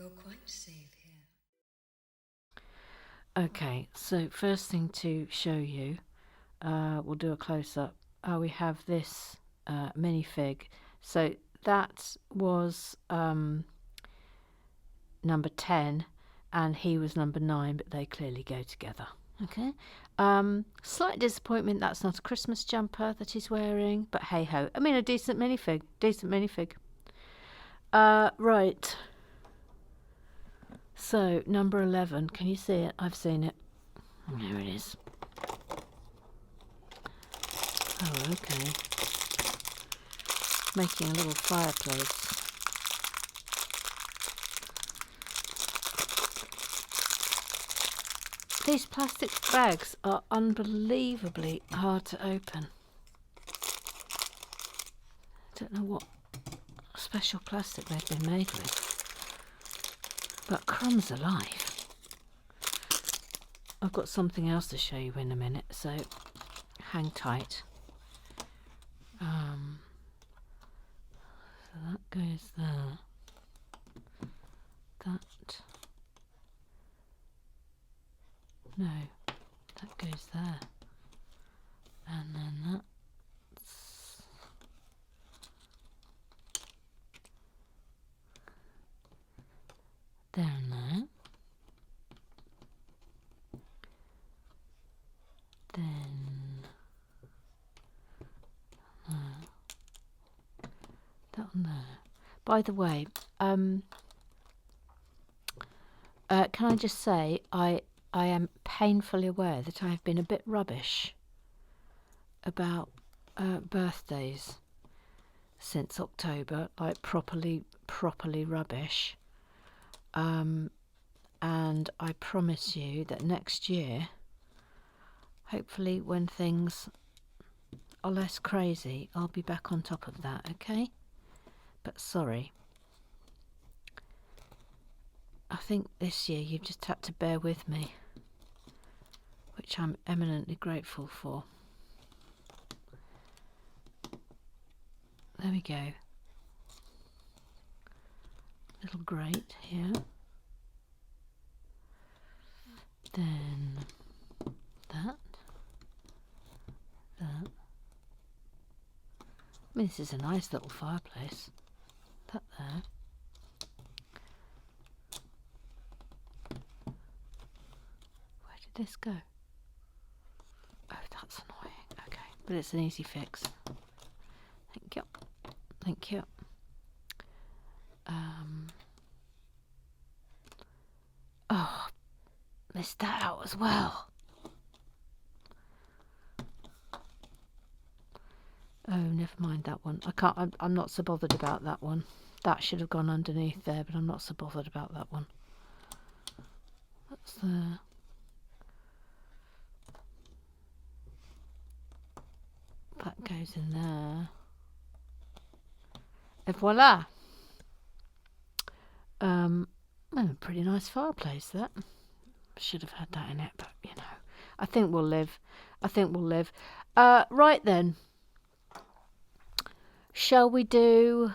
You're quite safe here. Okay, so first thing to show you, we'll do a close-up. We have this minifig. So that was number 10 and he was number 9, but they clearly go together. Okay. Slight disappointment that's not a Christmas jumper that he's wearing, but hey ho. I mean, a decent minifig. Right. So number 11. Can you see it? I've seen it. There it is. Oh, okay. Making a little fireplace. These plastic bags are unbelievably hard to open. I don't know what special plastic they've been made with, but crumbs alive. I've got something else to show you in a minute, so hang tight. So that goes there. No, that goes there. And then that's there and there. Then that one there. By the way, can I just say I am painfully aware that I have been a bit rubbish about birthdays since October, like properly rubbish. And I promise you that next year, hopefully when things are less crazy, I'll be back on top of that, okay? But sorry. I think this year you've just had to bear with me, which I'm eminently grateful for. There we go. Little grate here. Then that. I mean, this is a nice little fireplace. That there. Where did this go? Oh, that's annoying. Okay, but it's an easy fix. Thank you. Thank you. Oh, missed that out as well. Oh, never mind that one. I can't. I'm not so bothered about that one. That should have gone underneath there, but I'm not so bothered about that one. That's there. That goes in there. Et voila. A pretty nice fireplace, that. Should have had that in it, but you know, I think we'll live. Right then. Shall we do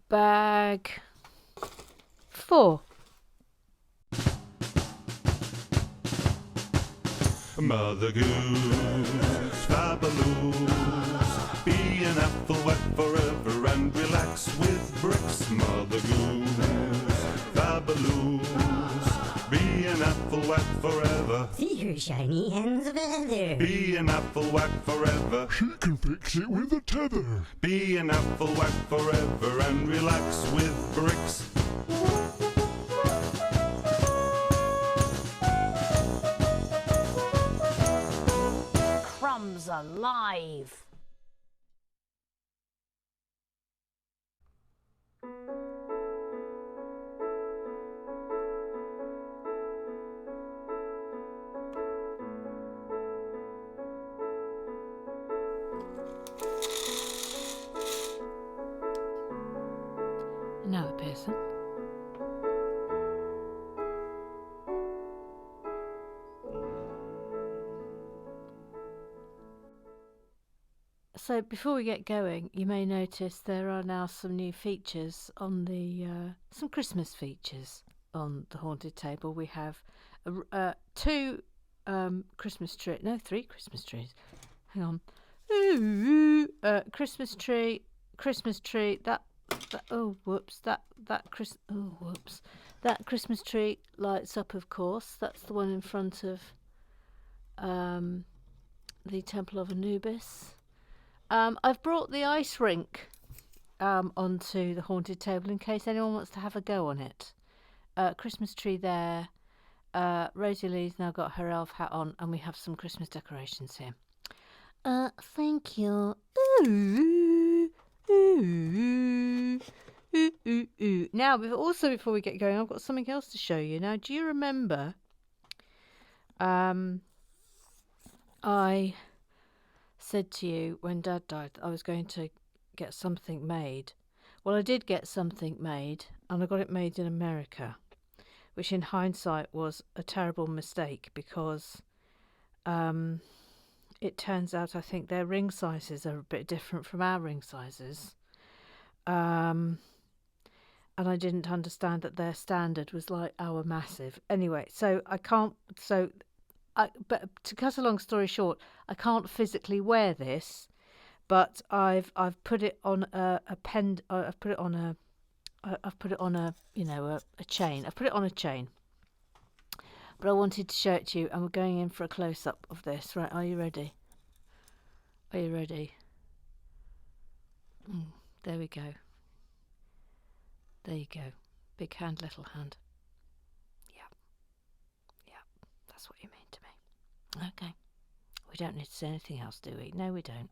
bag 4? Mother Goose, fabulous, be an apple wet forever and relax with bricks. Mother Goose, fabulous, be an apple wet forever. See her shiny hands of leather. Be an apple wet forever. She can fix it with a tether. Be an apple wet forever and relax with bricks. Chums alive. Another person. So before we get going, you may notice there are now some new features on the some Christmas features on the haunted table. We have two Christmas tree, no, three Christmas trees. Hang on, Christmas tree. That Christmas tree lights up. Of course, that's the one in front of the Temple of Anubis. I've brought the ice rink onto the haunted table in case anyone wants to have a go on it. Christmas tree there. Rosie Lee's now got her elf hat on, and we have some Christmas decorations here. Thank you. Now, before we get going, I've got something else to show you. Now, do you remember? I said to you when Dad died that I was going to get something made. Well, I did get something made, and I got it made in America, which in hindsight was a terrible mistake because it turns out I think their ring sizes are a bit different from our ring sizes. And I didn't understand that their standard was like our massive. Anyway, but to cut a long story short, I can't physically wear this, but I've put it on a chain. I've put it on a chain. But I wanted to show it to you, and we're going in for a close up of this. Right? Are you ready? Are you ready? There we go. There you go. Big hand, little hand. Yeah, that's what you mean to me. Okay. We don't need to say anything else, do we? No, we don't.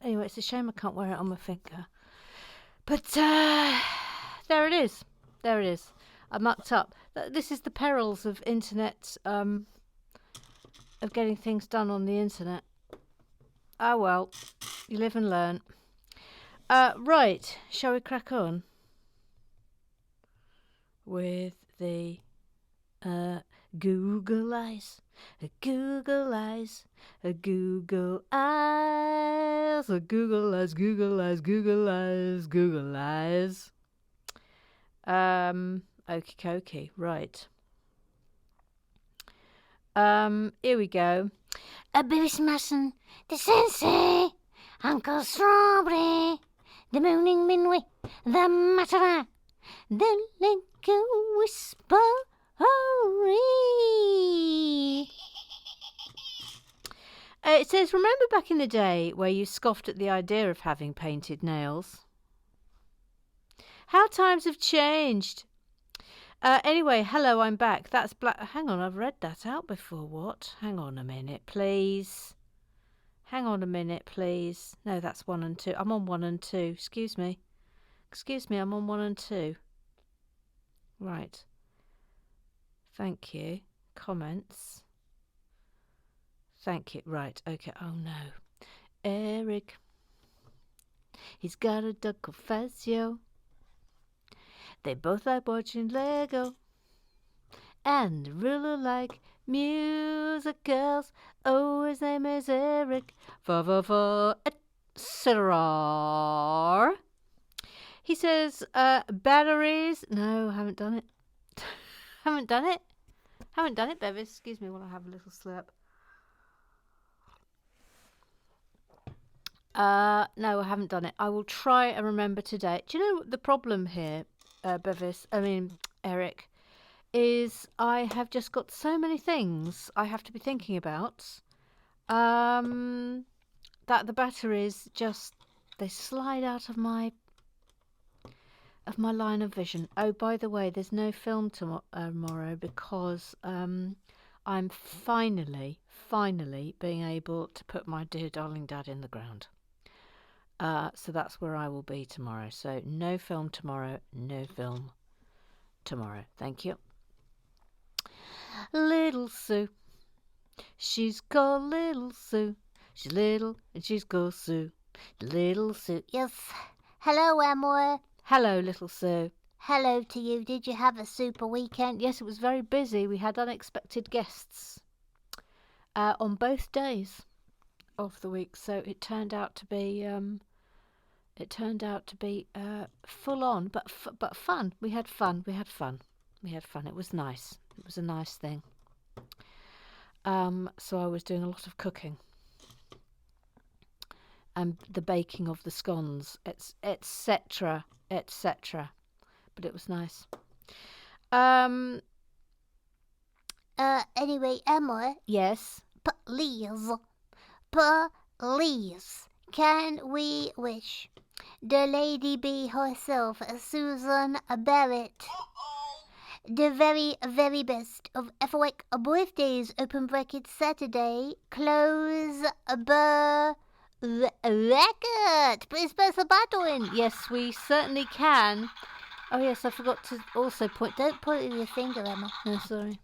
Anyway, it's a shame I can't wear it on my finger. But there it is. I mucked up. This is the perils of internet, of getting things done on the internet. Ah, well, you live and learn. Right, shall we crack on with the Google eyes, Google eyes, Google eyes, Google eyes, Google eyes, Google eyes, Google eyes. Okie dokie, right. Here we go. Billy Smasson, the Sensei, Uncle Strawberry, the Mooning Minway, the Matara, the Lincoln Whispery. It says, remember back in the day where you scoffed at the idea of having painted nails? How times have changed. Anyway, hello, I'm back. That's black. Hang on, I've read that out before. What? Hang on a minute, please. No, that's 1 and 2. I'm on 1 and 2. Excuse me, I'm on 1 and 2. Right. Thank you. Comments. Thank you. Right, okay. Oh no. Eric. He's got a duck called Fazio. They both like watching Lego and really like musicals. Oh, his name is Eric. Etc. He says, batteries. No, haven't done it. Haven't done it, Bevis. Excuse me while I have a little slurp. No, I haven't done it. I will try and remember today. Do you know the problem here, Eric, is I have just got so many things I have to be thinking about, that the batteries just, they slide out of my line of vision. Oh, by the way, there's no film tomorrow because I'm finally being able to put my dear darling dad in the ground. So that's where I will be tomorrow. So no film tomorrow. Thank you. Little Sue. She's called Little Sue. She's little and she's called Sue. Little Sue. Yes. Hello, Amor. Hello, Little Sue. Hello to you. Did you have a super weekend? Yes, it was very busy. We had unexpected guests on both days. of the week, so it turned out to be full on, but fun. We had fun. It was nice. It was a nice thing. So I was doing a lot of cooking and the baking of the scones, etc., etc. But it was nice. Anyway, Emma, Yes. please, can we wish the lady bee herself, Susan Barrett, the very, very best of FOX birthdays, open bracket Saturday, close bracket. Please press the button. Yes, we certainly can. Oh yes, I forgot to also point. Don't point with your finger, Emma. No, sorry.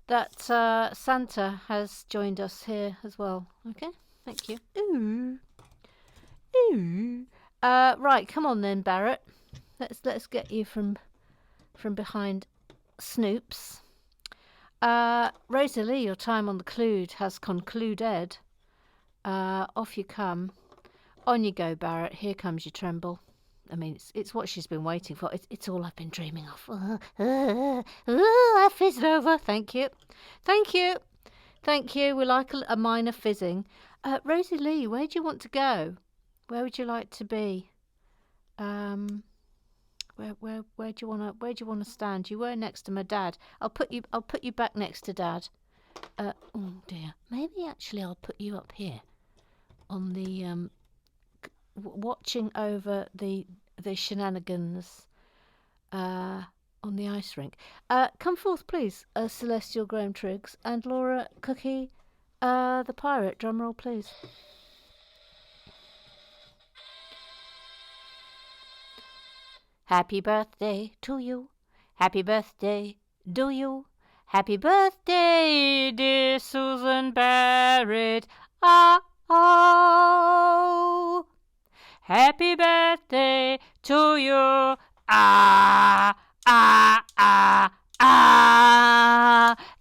That Santa has joined us here as well. Okay, thank you. Ooh. Right, come on then, Barrett. Let's get you from behind Snoops. Rosalie, your time on the Clued has concluded. Off you come. On you go, Barrett. Here comes your tremble. I mean, it's what she's been waiting for. It's all I've been dreaming of. I fizzed over. Thank you. We like a minor fizzing. Rosie Lee, where do you want to go? Where would you like to be? Where do you wanna stand? You were next to my dad. I'll put you back next to Dad. Oh dear. Maybe actually I'll put you up here, on the watching over the shenanigans on the ice rink. Come forth, please, Celestial Graham Triggs and Laura Cookie, the pirate. Drumroll, please. Happy birthday to you. Happy birthday, do you? Happy birthday, dear Susan Barrett. Oh. Happy birthday to you.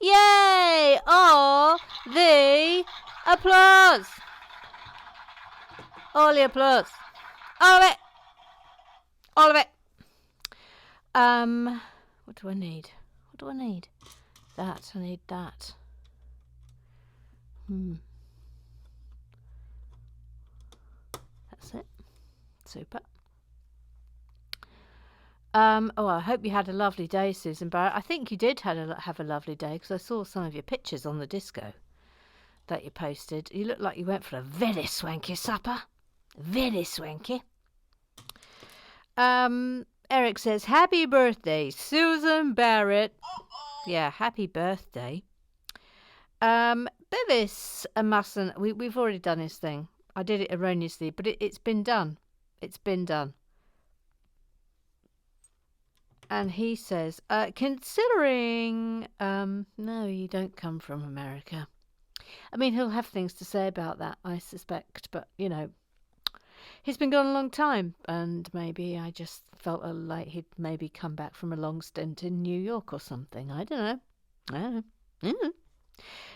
Yay! Oh, the applause. All the applause. All of it. All of it. What do I need? That. I need that. That's it. Super. I hope you had a lovely day, Susan Barrett. I think you did have a lovely day, because I saw some of your pictures on the disco that you posted. You look like you went for a very swanky supper. Very swanky. Eric says, happy birthday, Susan Barrett. Yeah, happy birthday. Bevis mustn't. We've already done his thing. I did it erroneously, but it's been done. It's been done. And he says, considering... no, you don't come from America. I mean, he'll have things to say about that, I suspect. But, you know, he's been gone a long time. And maybe I just felt like he'd maybe come back from a long stint in New York or something. I don't know.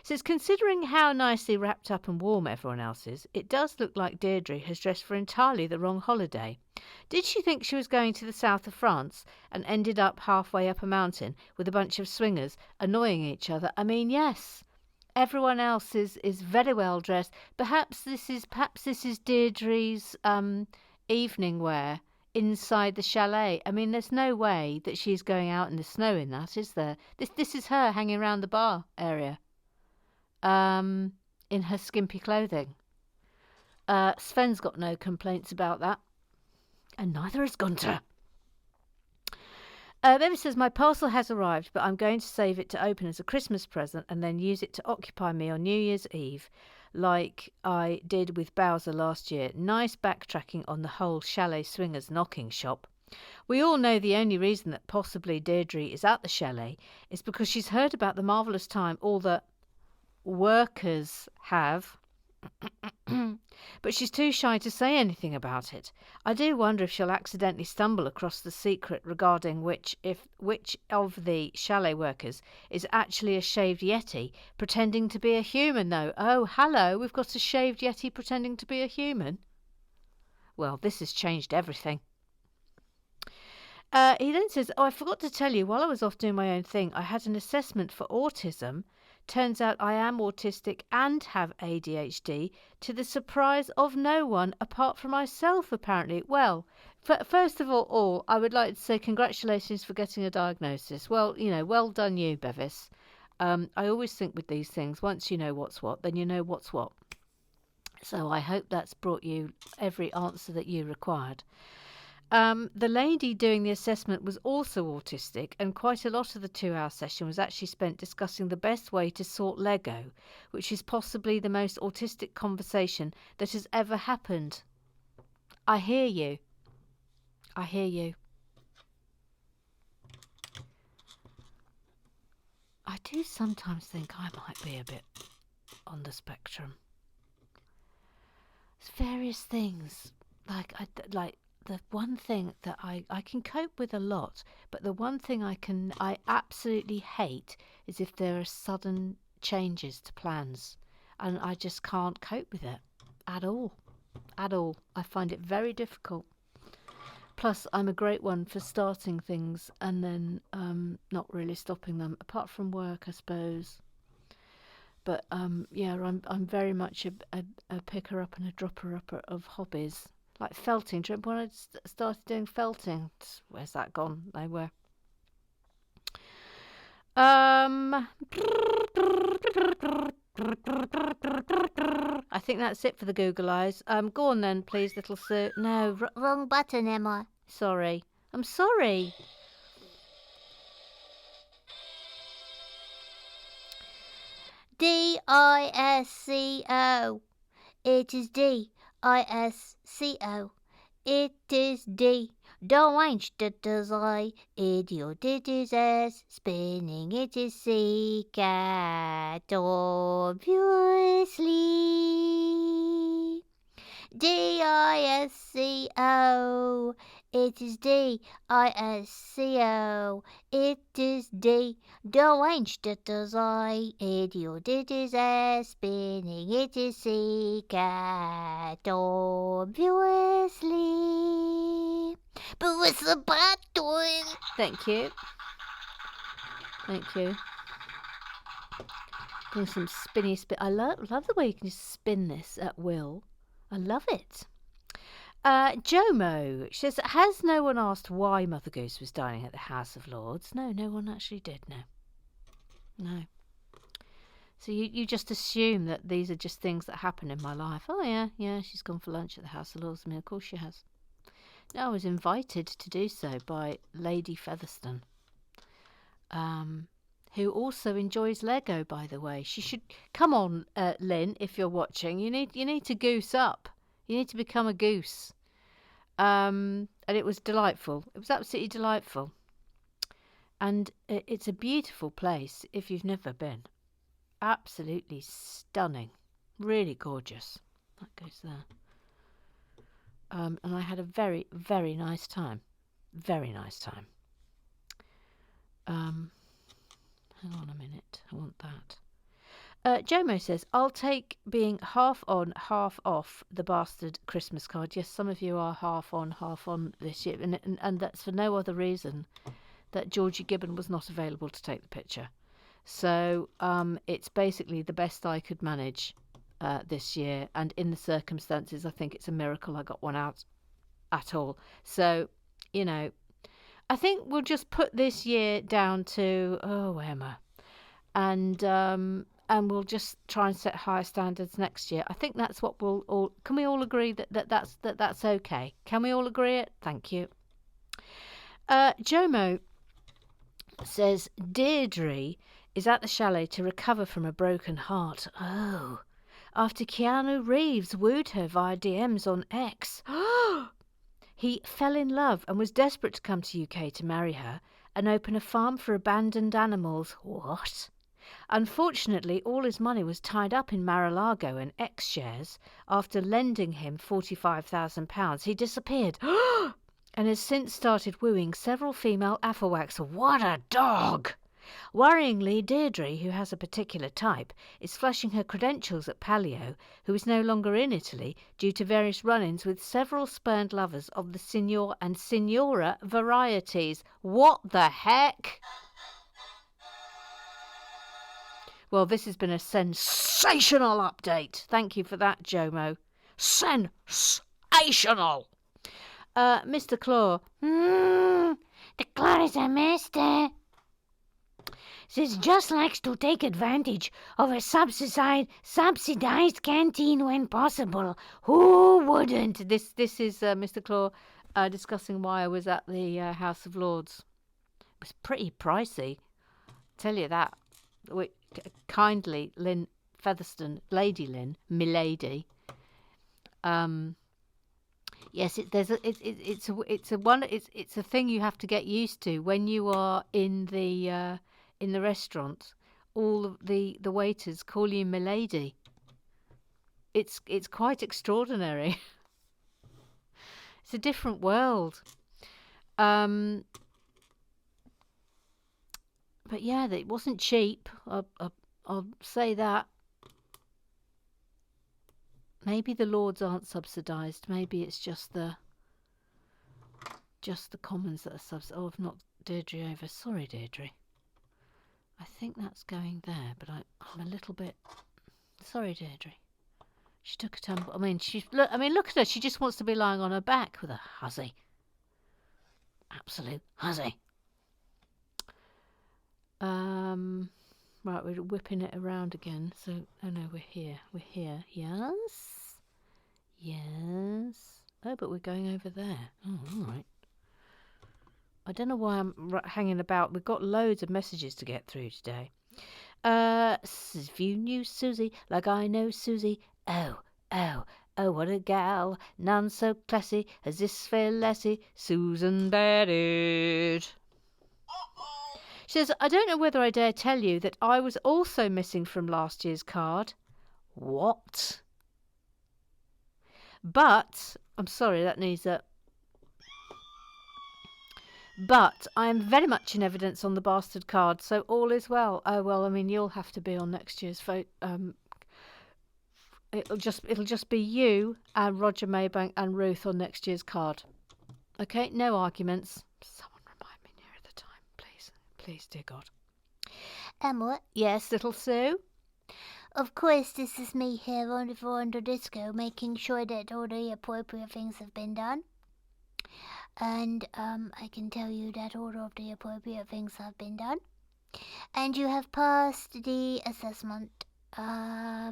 Says, considering how nicely wrapped up and warm everyone else is, it does look like Deirdre has dressed for entirely the wrong holiday. Did she think she was going to the south of France and ended up halfway up a mountain with a bunch of swingers annoying each other? I mean, yes, everyone else is very well dressed. Perhaps this is Deirdre's evening wear inside the chalet. I mean, there's no way that she's going out in the snow in that, is there? This is her hanging around the bar area. In her skimpy clothing. Sven's got no complaints about that. And neither has Gunter. Baby says, my parcel has arrived, but I'm going to save it to open as a Christmas present and then use it to occupy me on New Year's Eve, like I did with Bowser last year. Nice backtracking on the whole Chalet Swingers knocking shop. We all know the only reason that possibly Deirdre is at the chalet is because she's heard about the marvellous time all the workers have But she's too shy to say anything about it. I do wonder if she'll accidentally stumble across the secret regarding which of the chalet workers is actually a shaved yeti pretending to be a human, though. Oh, hello, we've got a shaved yeti pretending to be a human. Well, this has changed everything. He then says, I forgot to tell you, while I was off doing my own thing, I had an assessment for autism. Turns out I am autistic and have ADHD, to the surprise of no one apart from myself, apparently. Well, first of all, I would like to say congratulations for getting a diagnosis. Well, well done you, Bevis. I always think with these things, once you know what's what, then you know what's what. So I hope that's brought you every answer that you required. The lady doing the assessment was also autistic, and quite a lot of the 2-hour session was actually spent discussing the best way to sort Lego, which is possibly the most autistic conversation that has ever happened. I hear you. I hear you. I do sometimes think I might be a bit on the spectrum. There's various things, like the one thing that I can cope with a lot, but the one thing I absolutely hate is if there are sudden changes to plans, and I just can't cope with it at all. I find it very difficult. Plus, I'm a great one for starting things and then not really stopping them, apart from work, I suppose. But yeah, I'm very much a picker up and a dropper upper of hobbies. Like felting. Do you remember when I started doing felting? Where's that gone? Nowhere. I think that's it for the Google eyes. Go on then, please, little Sue. No, Wrong button, Emma. sorry. I'm sorry. D-I-S-C-O. It is D-I-S-C-O. It is D. Don't stutters I. Idiot it is S. Spinning it is C. Cat obviously. D-I-S-C-O. It is D-I-S-C-O. It is D. Don't stutters I. Idiot it is S. Spinning it is C. Cat obviously. But what's the bat doing? Thank you. Thank you. Doing some spinny spin. I love the way you can just spin this at will. I love it. Jomo says, has no one asked why Mother Goose was dining at the House of Lords? No, no one actually did, no. So you just assume that these are just things that happen in my life. Oh, yeah, she's gone for lunch at the House of Lords. I mean, of course she has. No, I was invited to do so by Lady Featherstone, who also enjoys Lego, by the way. She should come on, Lynn, if you're watching. You need to goose up. You need to become a goose. And it was delightful. It was absolutely delightful. And it's a beautiful place if you've never been. Absolutely stunning. Really gorgeous. That goes there. And I had a very, very nice time. Very nice time. Hang on a minute. I want that. Jomo says, I'll take being half on, half off the bastard Christmas card. Yes, some of you are half on this year. And that's for no other reason that Georgie Gibbon was not available to take the picture. So it's basically the best I could manage this year. And in the circumstances, I think it's a miracle I got one out at all. So, I think we'll just put this year down to, Emma. And we'll just try and set higher standards next year. I think that's what we'll all... Can we all agree that's okay? Can we all agree it? Thank you. Jomo says, Deirdre is at the chalet to recover from a broken heart. Oh. After Keanu Reeves wooed her via DMs on X. He fell in love and was desperate to come to UK to marry her and open a farm for abandoned animals. What? Unfortunately, all his money was tied up in Mar-a-Lago and X shares. After lending him £45,000, he disappeared and has since started wooing several female Afrowax. What a dog! Worryingly, Deirdre, who has a particular type, is flashing her credentials at Palio, who is no longer in Italy due to various run-ins with several spurned lovers of the Signor and Signora varieties. What the heck? Well, this has been a sensational update. Thank you for that, Jomo. Sensational! Mr. Claw. The Claw is a master. Says just likes to take advantage of a subsidized canteen when possible. Who wouldn't? This is Mr. Claw discussing why I was at the House of Lords. It was pretty pricey. Tell you that. Kindly, Lynn Featherstone, Lady Lynn, milady. Yes, it's a thing you have to get used to when you are in the restaurant. All of the waiters call you milady. It's quite extraordinary. It's a different world. But yeah, it wasn't cheap. I'll say that. Maybe the Lords aren't subsidised. Maybe it's just the Commons that are subsidised. Oh, I've knocked Deirdre over. Sorry, Deirdre. I think that's going there, but I'm a little bit. Sorry, Deirdre. She took a tumble. I mean, look at her. She just wants to be lying on her back with a hussy. Absolute hussy. Right, we're whipping it around again. So, oh no, we're here. Yes. Oh, but we're going over there. Oh, all right. I don't know why I'm hanging about. We've got loads of messages to get through today. If you knew Susie like I know Susie, oh, what a gal. None so classy as this fair lassie, Susan Barrett. She says, I don't know whether I dare tell you that I was also missing from last year's card. What? But, I'm sorry, that needs a... But I am very much in evidence on the bastard card, so all is well. Oh, well, I mean, you'll have to be on next year's vote. It'll just be you and Roger Maybank and Ruth on next year's card. Okay, no arguments. Someone remind me nearer the time, please. Please, dear God. What? Yes, little Sue? Of course, this is me here on the Veranda Disco, making sure that all the appropriate things have been done. And I can tell you that all of the appropriate things have been done. And you have passed the assessment. I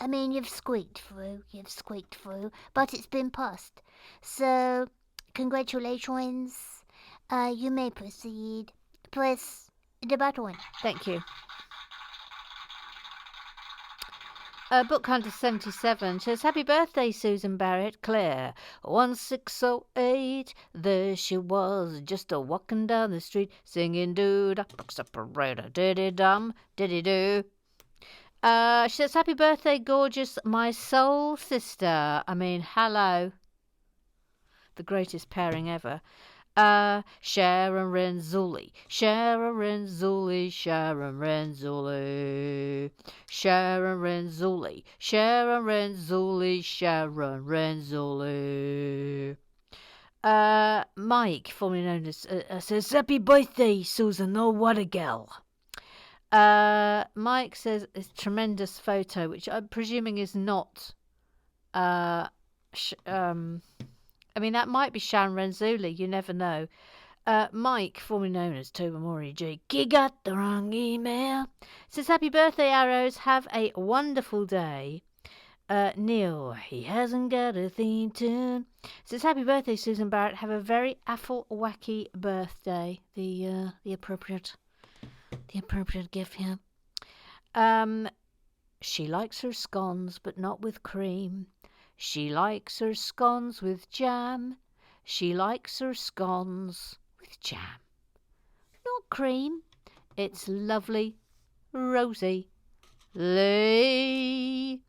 mean, you've squeaked through, but it's been passed. So, congratulations. You may proceed. Press the button. Thank you. Book Hunter 77 says, Happy birthday, Susan Barrett, Claire. 1608, there she was, just a walking down the street, singing doo-da, separator, diddy-dum, diddy-doo. She says, Happy birthday, gorgeous, my soul sister. I mean, hello. The greatest pairing ever. Sharon Renzulli, Sharon Renzulli, Sharon Renzulli, Sharon Renzulli, Sharon Renzulli, Sharon Renzulli. Mike, formerly known as, says, Happy birthday, Susan, oh, what a gal. Mike says, it's a tremendous photo, which I'm presuming is not, I mean, that might be Sharon Renzulli. You never know. Mike, formerly known as Tobamori J. He got the wrong email. Says, Happy birthday, Arrows. Have a wonderful day. Neil, he hasn't got a theme tune. Says, Happy birthday, Susan Barrett. Have a very wacky birthday. The appropriate gift here. She likes her scones, but not with cream. She likes her scones with jam. She likes her scones with jam. Not cream. It's lovely Rosie Lee.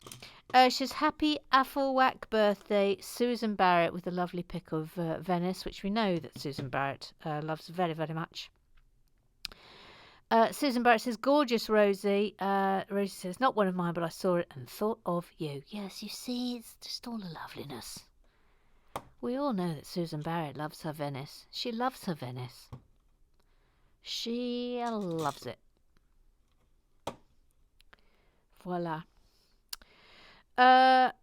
She says, happy Afflewack birthday, Susan Barrett, with a lovely pic of Venice, which we know that Susan Barrett loves very, very much. Susan Barrett says, gorgeous Rosie. Rosie says, not one of mine, but I saw it and thought of you. Yes, you see, it's just all the loveliness. We all know that Susan Barrett loves her Venice. She loves her Venice. She loves it. Voila.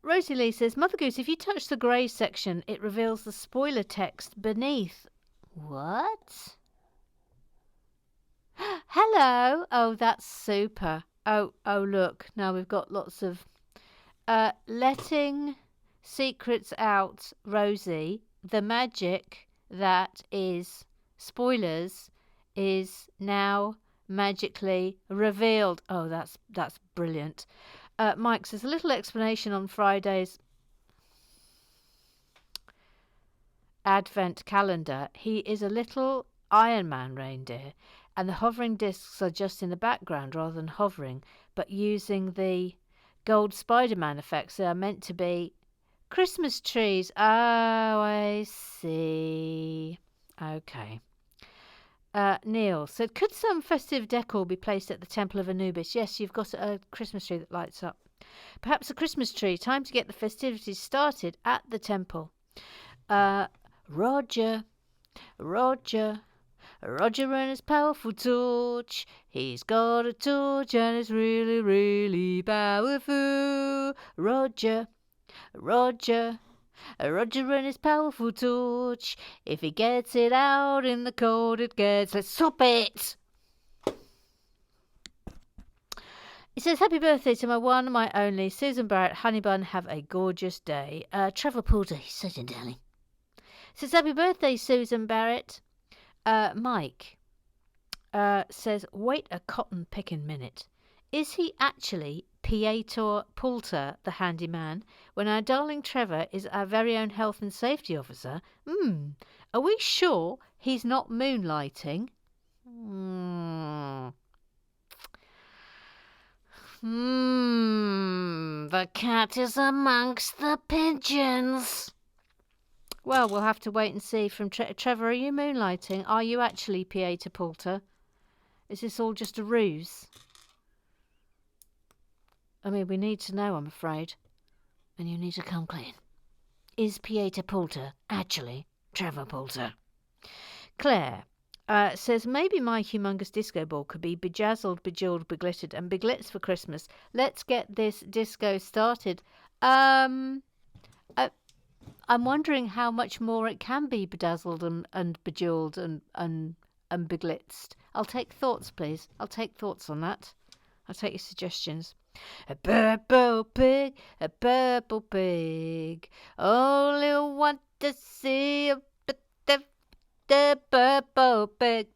Rosie Lee says, Mother Goose, if you touch the grey section, it reveals the spoiler text beneath. What? Hello. Oh, that's super. Oh, look. Now we've got lots of letting secrets out, Rosie. The magic that is spoilers is now magically revealed. Oh, that's brilliant. Mike says, a little explanation on Friday's Advent calendar. He is a little Iron Man reindeer, and the hovering discs are just in the background rather than hovering, but using the gold Spider-Man effects. They are meant to be Christmas trees. Oh, I see. Okay. Neil said, could some festive decor be placed at the Temple of Anubis? Yes, you've got a Christmas tree that lights up. Perhaps a Christmas tree. Time to get the festivities started at the temple. Roger and his powerful torch. He's got a torch and it's really, really powerful. Roger and his powerful torch. If he gets it out in the cold, it gets. Let's stop it! He says, happy birthday to my one, my only, Susan Barrett, Honeybun. Have a gorgeous day. Trevor Porter, he's such a darling. Says, happy birthday, Susan Barrett. Mike says, wait a cotton picking minute. Is he actually Pieter Poulter, the handyman, when our darling Trevor is our very own health and safety officer? Are we sure he's not moonlighting? The cat is amongst the pigeons. Well, we'll have to wait and see from Trevor. Are you moonlighting? Are you actually Pieter Poulter? Is this all just a ruse? I mean, we need to know, I'm afraid. And you need to come clean. Is Pieter Poulter actually Trevor Poulter? Claire says, maybe my humongous disco ball could be bejazzled, bejeweled, beglittered and beglitz for Christmas. Let's get this disco started. I'm wondering how much more it can be bedazzled and bejeweled and beglitzed. I'll take thoughts, please. I'll take thoughts on that. I'll take your suggestions. A purple pig, only want to see the purple pig.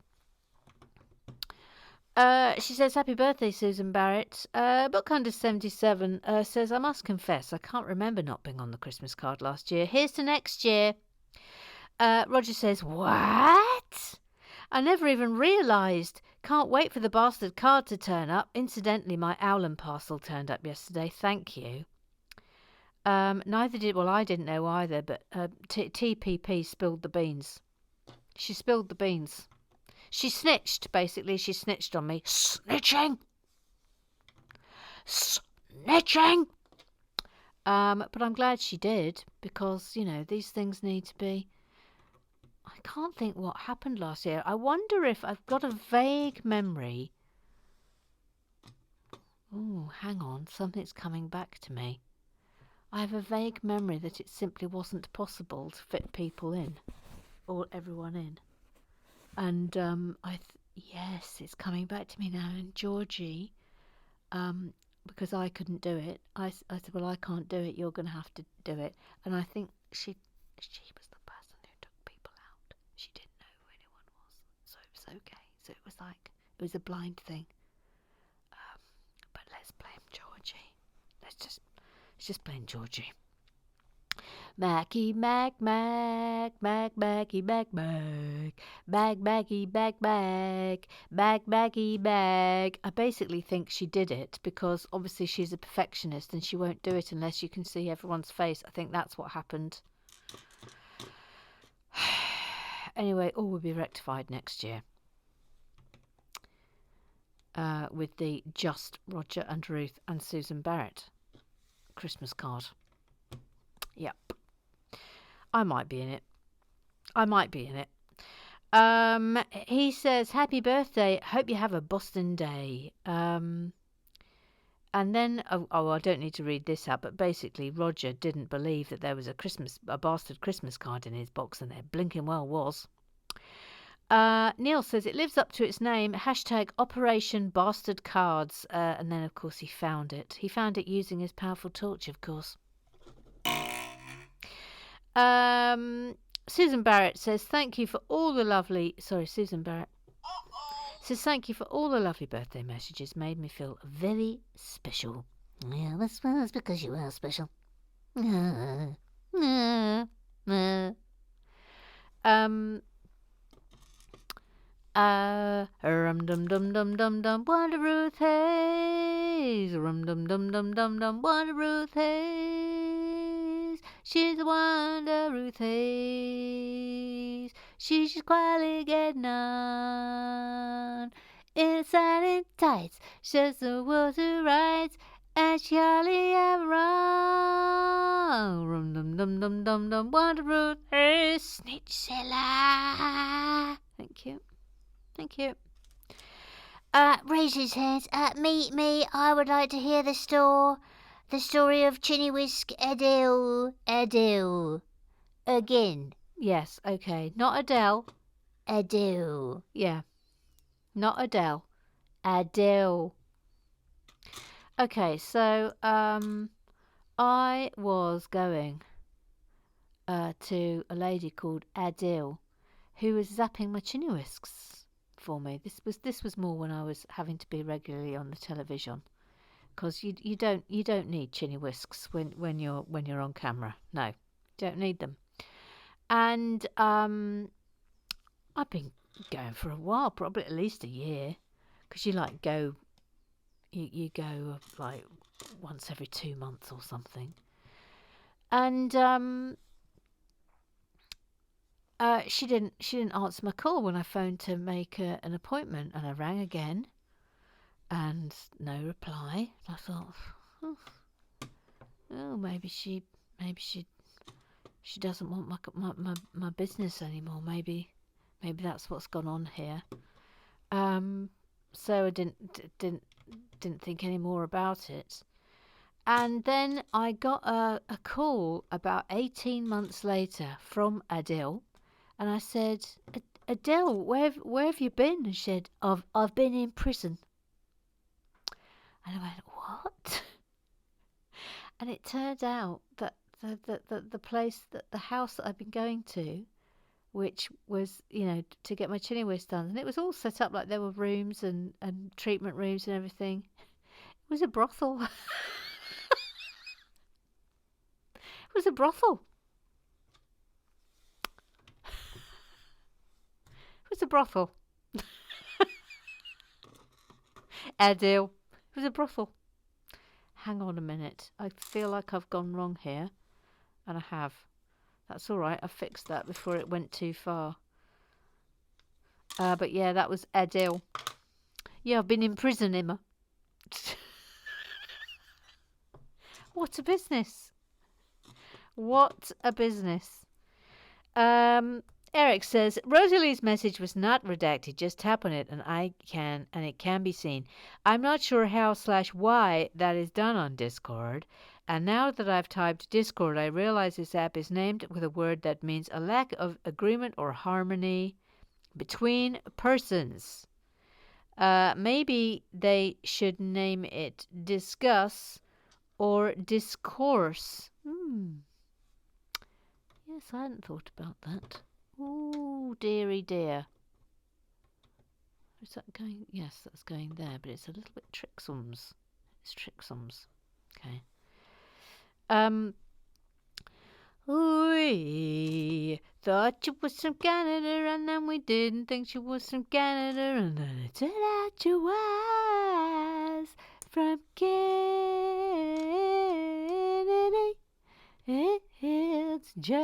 She says, happy birthday, Susan Barrett. Book under 77 says, I must confess, I can't remember not being on the Christmas card last year. Here's to next year. Roger says, what? I never even realised. Can't wait for the bastard card to turn up. Incidentally, my Owlin parcel turned up yesterday. Thank you. Neither did, well, I didn't know either, but TPP spilled the beans. She spilled the beans. She snitched, basically. She snitched on me. Snitching! But I'm glad she did, because, you know, these things need to be... I can't think what happened last year. I wonder if I've got a vague memory. Oh, hang on. Something's coming back to me. I have a vague memory that it simply wasn't possible to fit people in. Or everyone in. And yes, it's coming back to me now. And Georgie, because I couldn't do it, I said, well, I can't do it. You're going to have to do it. And I think she was the person who took people out. She didn't know who anyone was, so it was okay. So it was like, it was a blind thing. But let's blame Georgie. Let's just blame Georgie. Macky, Mac, Mac, Mac, Macky, Mac, Mac, Mac, Macky, Mac, Mac, Mac, Macky, Mac. I basically think she did it because obviously she's a perfectionist and she won't do it unless you can see everyone's face. I think that's what happened. Anyway, all will be rectified next year. With the Just Roger and Ruth and Susan Barrett Christmas card. Yep. I might be in it. He says, happy birthday. Hope you have a Boston day. And then, I don't need to read this out, but basically Roger didn't believe that there was a bastard Christmas card in his box, and there blinking well was. Neil says it lives up to its name. # Operation Bastard Cards. And then, of course, he found it. He found it using his powerful torch, of course. Susan Barrett says, thank you for all the lovely... Sorry, Susan Barrett says, thank you for all the lovely birthday messages. Made me feel very special. Yeah, that's because you are special. Rum dum dum dum dum dum, Wonder Ruth Hayes. Rum dum dum dum dum dum, Wonder Ruth Hayes. She's the Wonder Ruth Hayes. She's just quietly getting on. Inside in tights, shows the world to rights, and she hardly ever wrong. Rum dum dum dum dum dum, Wonder Ruth Hayes. Snitchzilla. Thank you. Thank you. Raise his hands. Me, I would like to hear the story of Chinny Whisk Adele. Again. Yes, okay. Not Adele. Adele. Yeah. Not Adele. Adele. Okay, so I was going to a lady called Adele who was zapping my chinny whisks for me. This was more when I was having to be regularly on the television, because you don't need chinny whisks when you're on camera. No, you don't need them. And I've been going for a while, probably at least a year, because you go like once every 2 months or something. And she didn't answer my call when I phoned to make an appointment, and I rang again, and no reply. I thought, oh, maybe she doesn't want my business anymore. Maybe that's what's gone on here. So I didn't think any more about it. And then I got a call about 18 months later from Adele. And I said, Adele, where have you been? And she said, I've been in prison. And I went, what? And it turned out that the place, the house that I'd been going to, which was, to get my chinny whisk done, and it was all set up like there were rooms and treatment rooms and everything. It was a brothel. It was a brothel. It was a brothel. Adele. It was a brothel. Hang on a minute. I feel like I've gone wrong here. And I have. That's all right. I fixed that before it went too far. But yeah, that was Adele. Yeah, I've been in prison, Emma. What a business. What a business. Eric says, Rosalie's message was not redacted. Just tap on it and it can be seen. I'm not sure how/why that is done on Discord. And now that I've typed Discord, I realize this app is named with a word that means a lack of agreement or harmony between persons. Maybe they should name it discuss or discourse. Yes, I hadn't thought about that. Oh, dearie dear. Is that going? Yes, that's going there, but it's a little bit tricksums. It's tricksums. Okay. We thought you was from Canada, and then we didn't think you was from Canada, and then it turned out you was from Kennedy. It's just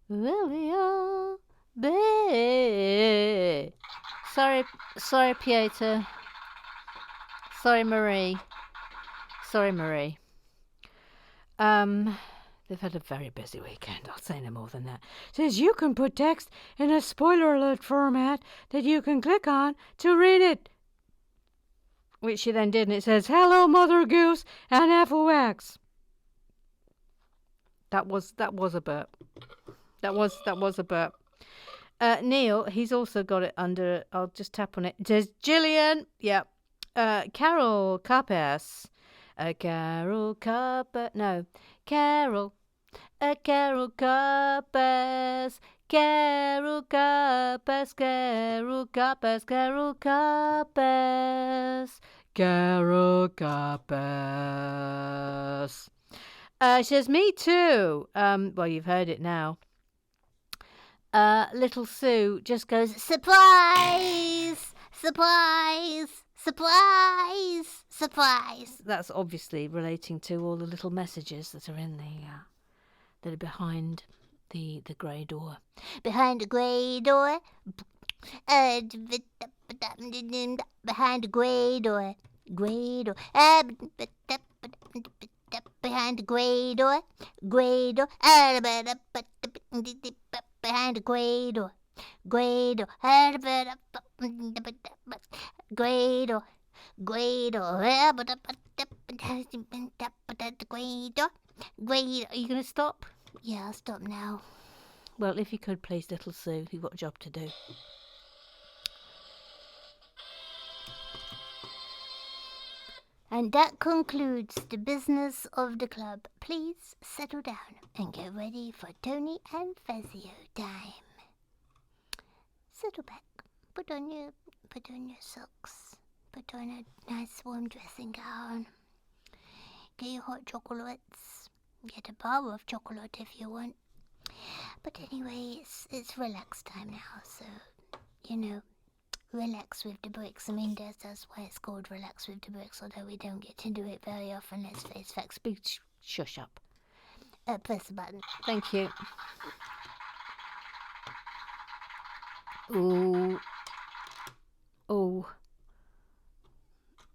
William B. Sorry, Pieter. Sorry, Marie. They've had a very busy weekend. I'll say no more than that. Says you can put text in a spoiler alert format that you can click on to read it. Which she then did, and it says, "Hello, Mother Goose and FOX." That was a burp. That was a burp. Neil, he's also got it under. I'll just tap on it. It says Gillian. Yeah. Carol Capes. Carol Capes. No. Carol. Carol Capes. Carol Capes. Carol Capes. Carol Capes. Carol Capes. She says, me too. Well, you've heard it now. Little Sue just goes, surprise! Surprise! Surprise! Surprise! That's obviously relating to all the little messages that are in that are behind the grey door. Behind the grey door. Behind the grey door. Grey door. Behind the grey door. Grey door. Behind the grey door. Grey door. Grey door. Grey door. Grey door. Grey. Are you going to stop? Yeah, I'll stop now. Well, if you could, please, little Sue. You've got a job to do. And that concludes the business of the club. Please settle down and get ready for Tony and Fazio time. Settle back. Put on your socks. Put on a nice warm dressing gown. Get your hot chocolates. Get a bar of chocolate if you want. But anyway, it's relax time now, so relax with the bricks. I mean, that's why it's called Relax with the Bricks, although we don't get to do it very often. Let's face facts. Shush up. Press the button. Thank you. Ooh. Oh.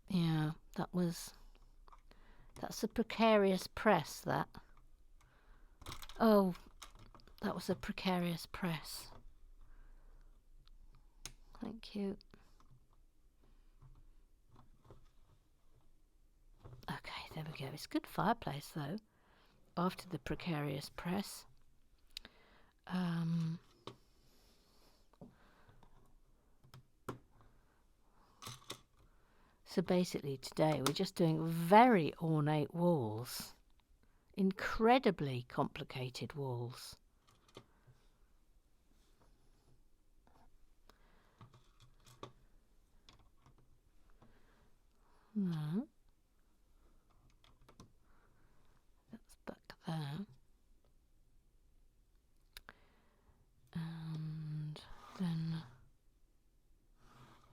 Yeah, that's a precarious press, that. Oh, that was a precarious press. Thank you. Okay, there we go. It's a good fireplace, though, after the precarious press. So basically today we're just doing very ornate walls. Incredibly complicated walls. No. That's back there. And then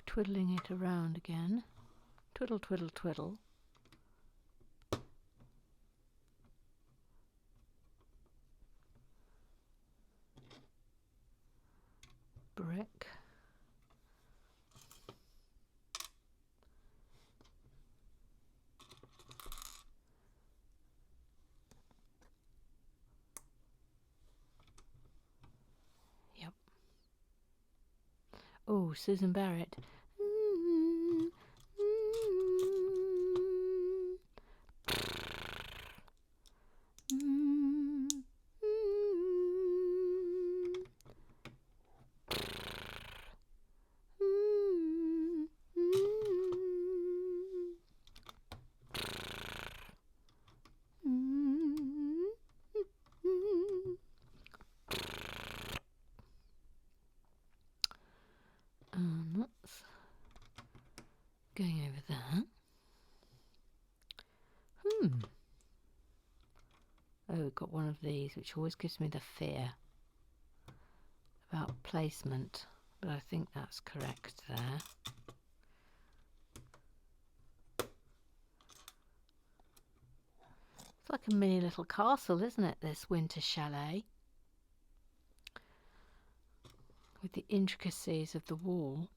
twiddling it around again. Twiddle, twiddle, twiddle. Brick. Yep. Oh, Susan Barrett. That's going over there. of these, which always gives me the fear about placement, but I think that's correct there. It's like a mini little castle, isn't it, this winter chalet? With the intricacies of the wall.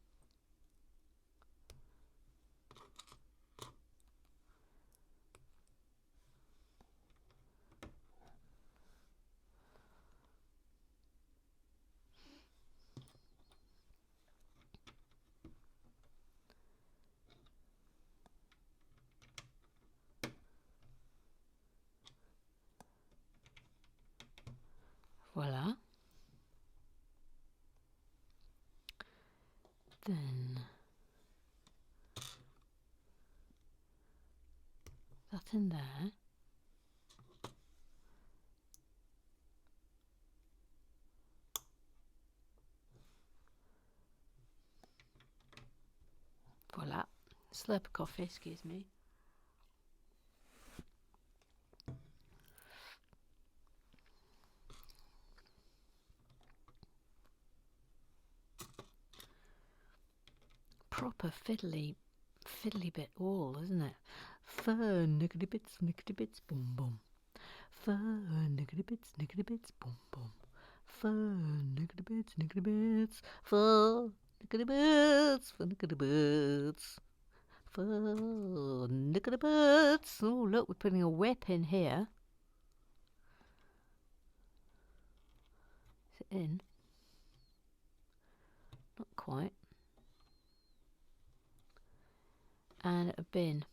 Voila. Then that in there. Voila. Slurp of coffee, excuse me. Proper fiddly bit wall, isn't it? Fernickety bits, boom boom. Fernickety bits, boom boom. Fernickety bits, fernickety bits. Fernickety bits. Oh, look, we're putting a whip in here. Is it in? Not quite. And a bin.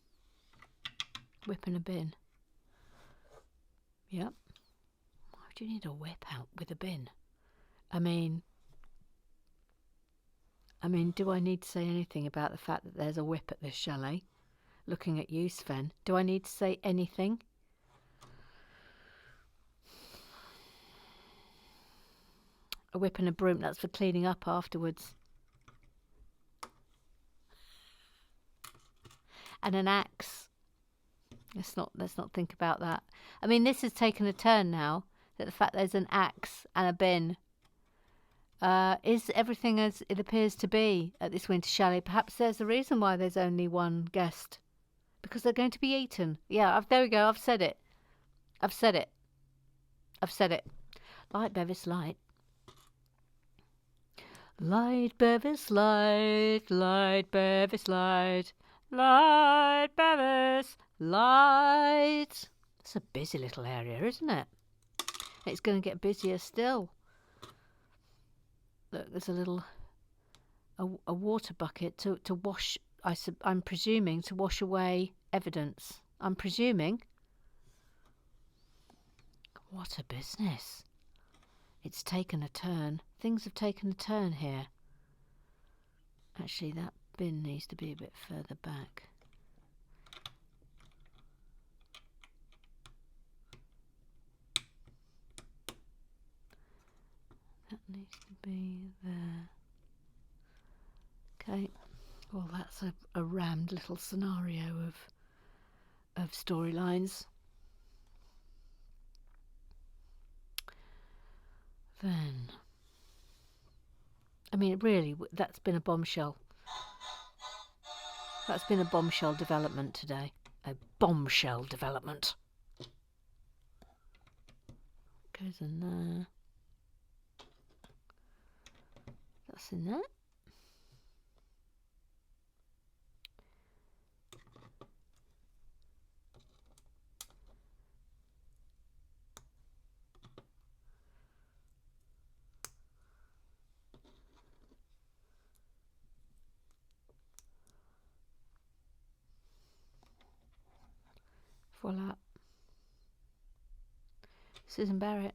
Whip in a bin. Yep. Why do you need a whip out with a bin? I mean, do I need to say anything about the fact that there's a whip at this chalet? Looking at you, Sven. Do I need to say anything? A whip and a broom, that's for cleaning up afterwards. And an axe. Let's not think about that. I mean, this has taken a turn now. That the fact there's an axe and a bin. Is everything as it appears to be at this winter chalet? Perhaps there's a reason why there's only one guest. Because they're going to be eaten. Yeah, there we go. I've said it. Light, Bevis, light. Light, Bevis, light. Light, Bevis, light. Light, Bevis, light. It's a busy little area, isn't it? It's going to get busier still. Look, there's a little a water bucket to wash. I'm presuming to wash away evidence. I'm presuming. What a business! It's taken a turn. Things have taken a turn here. Actually, that bin needs to be a bit further back. That needs to be there. Okay. Well, that's a rammed little scenario of storylines. Then, I mean, really, that's been a bombshell. That's been a bombshell development today. A bombshell development. Goes in there. That's in there. Voila. Susan Barrett.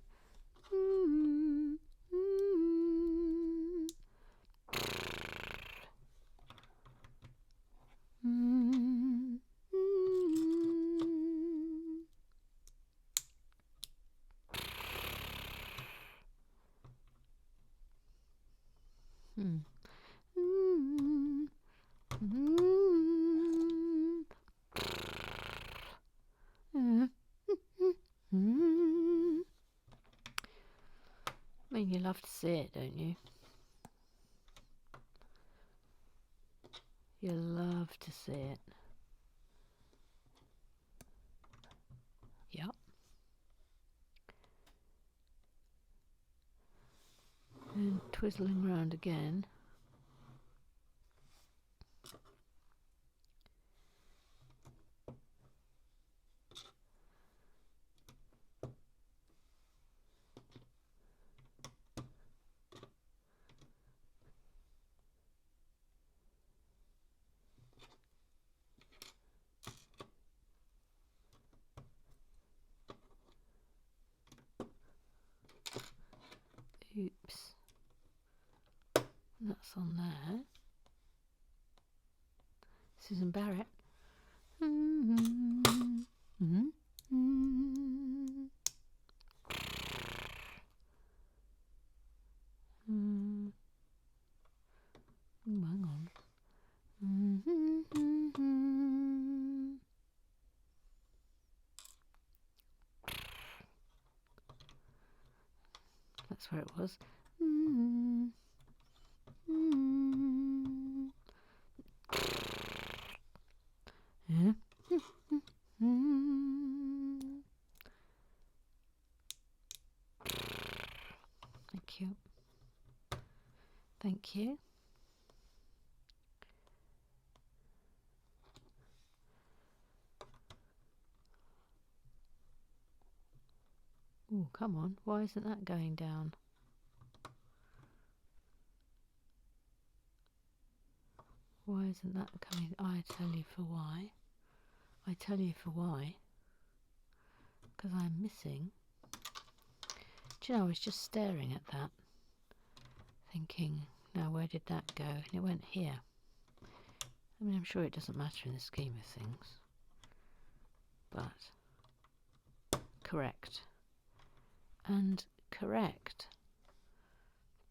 I mean, you love to see it, don't you? You love to see it. Yep. And twizzling round again. Oops. That's on there. Susan Barrett. Hang on. That's where it was. Yeah. Thank you. Thank you. Oh, come on. Why isn't that going down? Why isn't that coming? I tell you for why. I tell you for why. Because I'm missing. Do you know, I was just staring at that, thinking, now where did that go? And it went here. I mean, I'm sure it doesn't matter in the scheme of things. But correct. And correct.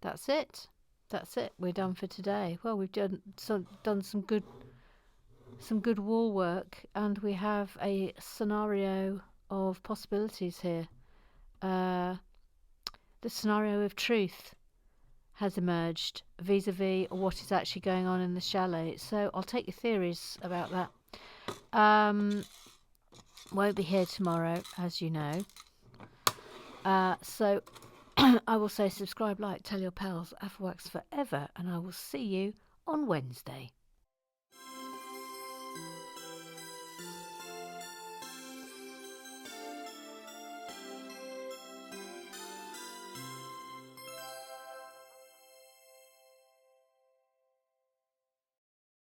That's it. That's it. We're done for today. Well, we've done some good wall work, and we have a scenario of possibilities here. The scenario of truth has emerged vis-a-vis what is actually going on in the chalet. So I'll take your theories about that. Won't be here tomorrow, as you know. So I will say subscribe, like, tell your pals, Afterworks forever, and I will see you on Wednesday.